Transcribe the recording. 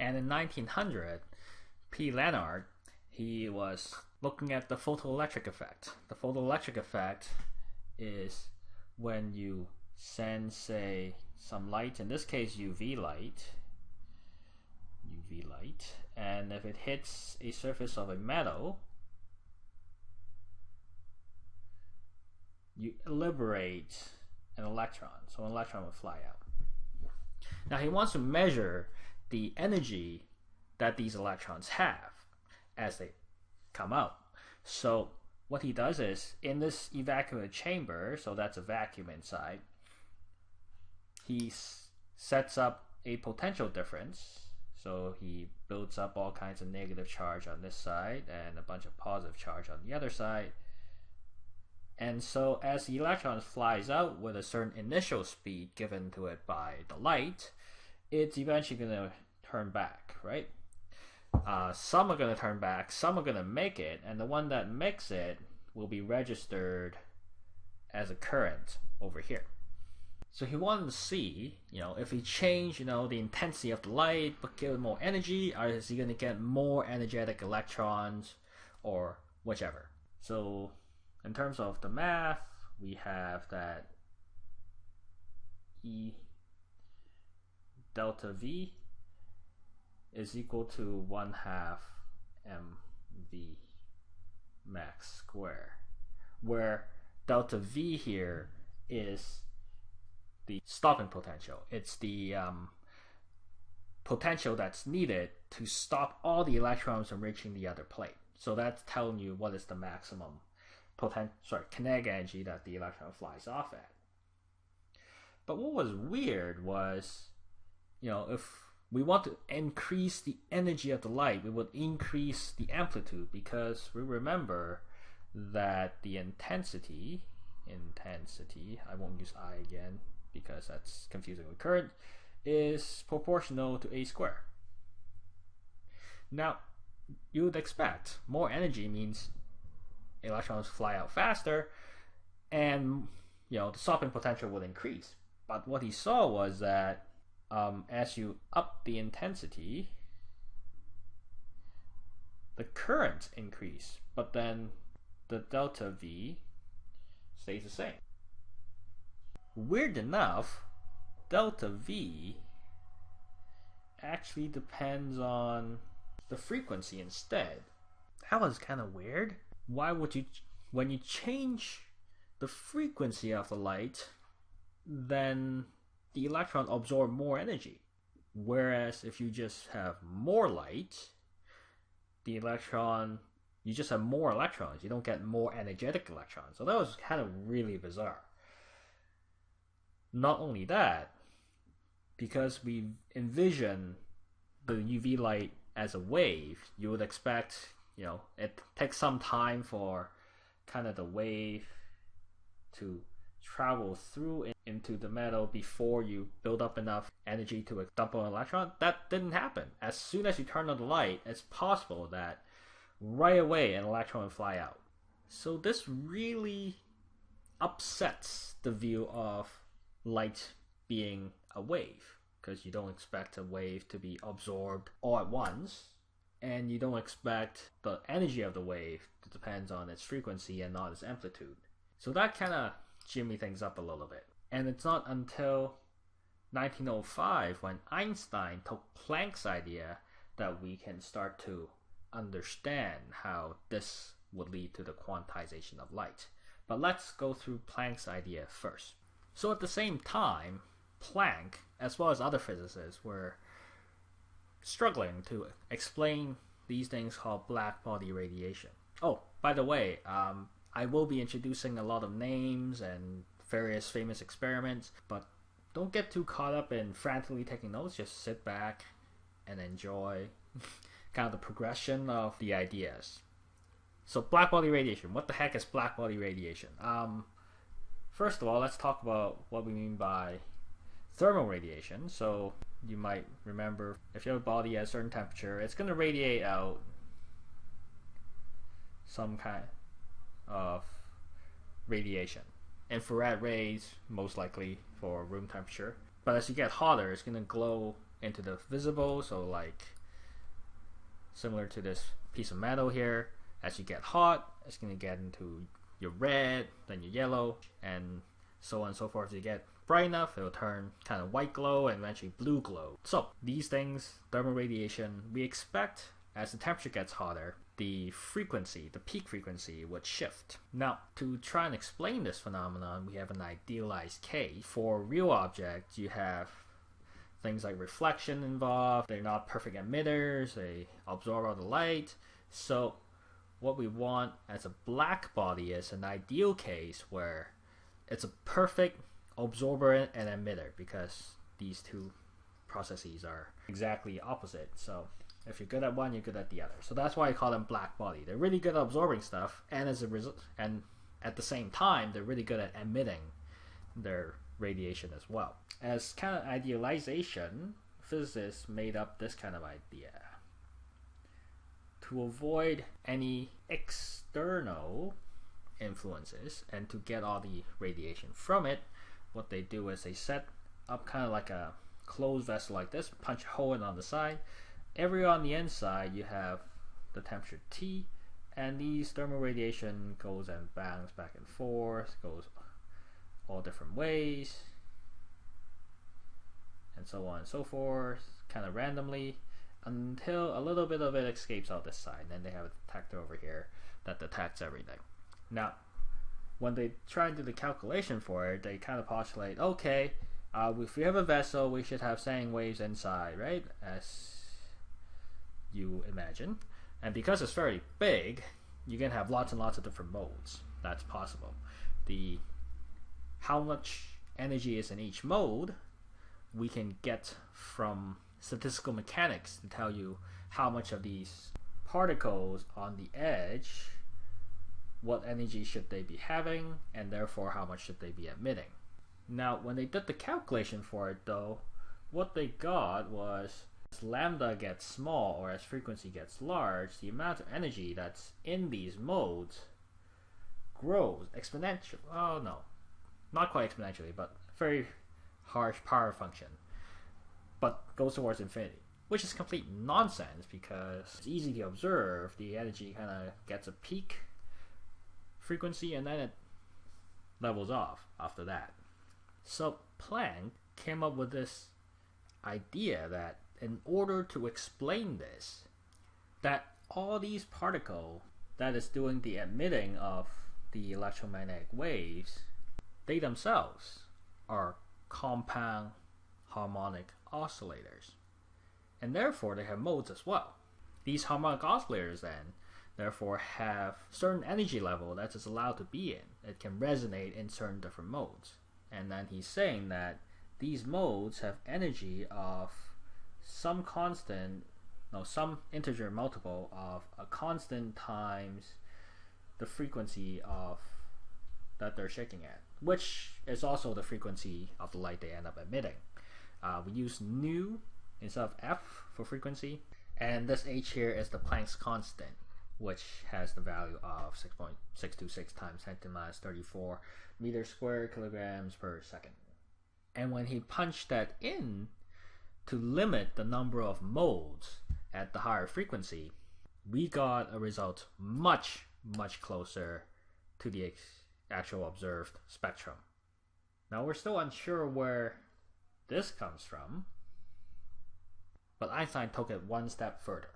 And in 1900, P. Leonard, he was looking at the photoelectric effect. The photoelectric effect is when you send, say, some light, in this case UV light, and if it hits a surface of a metal, you liberate an electron, so an electron will fly out. Now he wants to measure the energy that these electrons have as they come out. So what he does is, in this evacuated chamber, so that's a vacuum inside, he sets up a potential difference. So he builds up all kinds of negative charge on this side and a bunch of positive charge on the other side. And so as the electron flies out with a certain initial speed given to it by the light, it's eventually going to turn back, right? Some are going to turn back, some are going to make it, and the one that makes it will be registered as a current over here. So he wanted to see, if he changed, the intensity of the light but give it more energy, or is he going to get more energetic electrons or whichever. So in terms of the math, we have that E delta V is equal to 1/2 mv max square, where delta V here is the stopping potential. It's the potential that's needed to stop all the electrons from reaching the other plate. So that's telling you what is the maximum kinetic energy that the electron flies off at. But what was weird was, if we want to increase the energy of the light, we would increase the amplitude, because we remember that the intensity, I won't use I again because that's confusing with current, is proportional to A squared. Now, you would expect more energy means electrons fly out faster, and the stopping potential would increase. But what he saw was that as you up the intensity, the current increase, but then the delta V stays the same. Weird enough, delta V actually depends on the frequency instead. That was kind of weird. Why would you, when you change the frequency of the light, then the electron absorb more energy? Whereas if you just have more light, the electron, you just have more electrons. You don't get more energetic electrons. So that was kind of really bizarre. Not only that, because we envision the UV light as a wave, you would expect, it takes some time for kind of the wave to travel through into the metal before you build up enough energy to dump an electron. That didn't happen. As soon as you turn on the light, it's possible that right away an electron will fly out. So this really upsets the view of light being a wave, because you don't expect a wave to be absorbed all at once, and you don't expect the energy of the wave to depend on its frequency and not its amplitude. So that kind of jimmy things up a little bit. And it's not until 1905 when Einstein took Planck's idea that we can start to understand how this would lead to the quantization of light. But let's go through Planck's idea first. So at the same time, Planck, as well as other physicists, were struggling to explain these things called blackbody radiation. Oh, by the way, I will be introducing a lot of names and various famous experiments, but don't get too caught up in frantically taking notes. Just sit back and enjoy kind of the progression of the ideas. So blackbody radiation. What the heck is blackbody radiation? First of all, let's talk about what we mean by thermal radiation. So you might remember, if you have a body at a certain temperature, it's going to radiate out some kind of radiation. Infrared rays, most likely for room temperature. But as you get hotter, it's going to glow into the visible. So like similar to this piece of metal here, as you get hot, it's going to get into your red, then your yellow, and so on and so forth. As you get bright enough, it'll turn kind of white glow and eventually blue glow. So these things, thermal radiation, we expect as the temperature gets hotter, the frequency, the peak frequency would shift. Now, to try and explain this phenomenon, we have an idealized case. For real objects, you have things like reflection involved. They're not perfect emitters. They absorb all the light. So what we want as a black body is an ideal case where it's a perfect absorber and emitter, because these two processes are exactly opposite. So if you're good at one, you're good at the other. So that's why I call them black body. They're really good at absorbing stuff, and as a result, and at the same time, they're really good at emitting their radiation as well. As kind of idealization, physicists made up this kind of idea. To avoid any external influences and to get all the radiation from it, what they do is they set up kind of like a closed vessel like this, punch a hole in on the side. Everywhere on the inside you have the temperature T, and these thermal radiation goes and bangs back and forth, goes all different ways, and so on and so forth, kind of randomly, until a little bit of it escapes out this side, and then they have a detector over here that detects everything. Now, when they try and do the calculation for it, they kind of postulate, okay, if we have a vessel, we should have sine waves inside, right? As you imagine. And because it's very big, you can have lots and lots of different modes. That's possible. How much energy is in each mode, we can get from statistical mechanics to tell you how much of these particles on the edge, what energy should they be having, and therefore how much should they be emitting. Now, when they did the calculation for it though, what they got was, as lambda gets small, or as frequency gets large, the amount of energy that's in these modes grows exponentially. Oh no, not quite exponentially, but very harsh power function, but goes towards infinity, which is complete nonsense because it's easy to observe. The energy kind of gets a peak frequency and then it levels off after that. So Planck came up with this idea that in order to explain this, that all these particles that is doing the emitting of the electromagnetic waves, they themselves are compound harmonic oscillators, and therefore they have modes as well. These harmonic oscillators then therefore have certain energy level that is allowed to be in. It can resonate in certain different modes. And then he's saying that these modes have energy of some constant, no, some integer multiple of a constant times the frequency of that they're shaking at, which is also the frequency of the light they end up emitting. We use nu instead of f for frequency, and this h here is the Planck's constant, which has the value of 6.626 times 10 to the minus 34 meters squared kilograms per second. And when he punched that in to limit the number of modes at the higher frequency, we got a result much, much closer to the actual observed spectrum. Now we're still unsure where this comes from, but Einstein took it one step further.